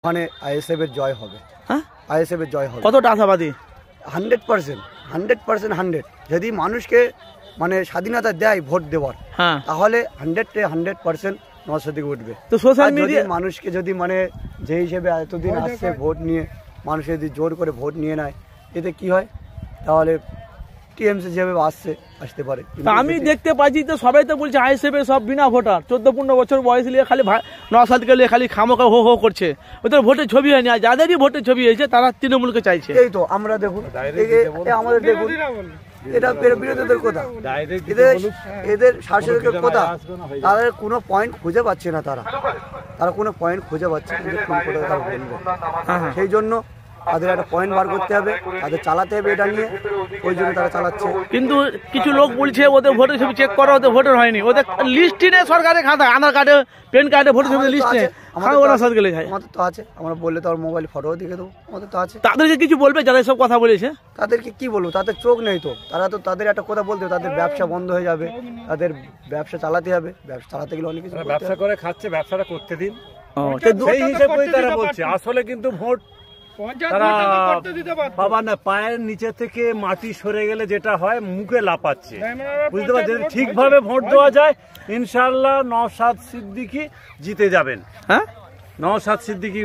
মানে আইএসএফ এর জয় হবে। হ্যাঁ, আইএসএফ এর জয় হবে। কতটা আশাবাদী? 100%, 100%। যদি মানুষকে মানে স্বাধীনতা দেয় ভোট দেওয়ার, হ্যাঁ, তাহলে 100% নশো দিকে উঠবে। তো সোশ্যাল মিডিয়া মানুষকে যদি মানে যে হিসেবে এতদিন আসছে ভোট নিয়ে, মানুষ যদি জোর করে ভোট নিয়ে নেয়, এতে কি হয়? তাহলে টিএমসি যেভাবে আসতে পারে। আমি দেখতে পাচ্ছি তো সবাই তো বলছে আইএসএফ সব বিনা ভোটার, 14-15 বছর বয়স নিয়ে খালি নওশাদকে নিয়ে খালি খামোখা হো হো করছে। ওদের ভোটের ছবি হয়নি, আর যাদেরই ভোটের ছবি হয়েছে তারা তৃণমূলকে চাইছে। এই তো আমরা দেখুন, আমাদের দেখুন, এটা বিরোধীদের কথা, এদের শাসকের কথা, তাদের কোনো পয়েন্ট খুঁজে পাচ্ছে না। তারা কোনো পয়েন্ট খুঁজে পাচ্ছে না যে কোন কথা তারা বলবে। সেই জন্য তাদের একটা পয়েন্ট বার করতে হবে, তাদের চালাতে হবে এটা নিয়ে, ওই জন্য তারা চালাচ্ছে। কিন্তু কিছু লোক বলছে ওদের ভোটের ছবি চেক করা, ওদের ভোটার হয়নি, ওদের লিস্টই নেই সরকারের খাতায়, আধার কার্ডে প্যান কার্ডে ভোটের ছবি লিস্ট নেই। আমাদের তো আছে, আমরা বললে তো আর মোবাইল ফটো দেখে দেবো, আমাদের তো আছে। তাদেরকে কিছু বলবে যারা সব কথা বলেছে? তাদেরকে কি বলবো? তাদের চোখ নেই তো, তাদের একটা কথা বলতে হবে, তাদের ব্যবসা বন্ধ হয়ে যাবে, তাদের ব্যবসা চালাতে হবে, ব্যবসা চালাতে গেলে অনেক কিছু ব্যবসা করে খাচ্ছে, ব্যবসাটা করতে দিন, সেই হিসেবে তারা বলছে। আসলে কিন্তু ভোট তারা বাবা না, পায়ের নিচে থেকে মাটি সরে গেলে যেটা হয় মুখে লাপাচ্ছে, বুঝতে পারছেন? ঠিকভাবে ভোট দেওয়া যায়, ইনশাআল্লাহ নওশাদ সিদ্দিকী জিতে যাবেন। হ্যাঁ, নওশাদ সিদ্দিকী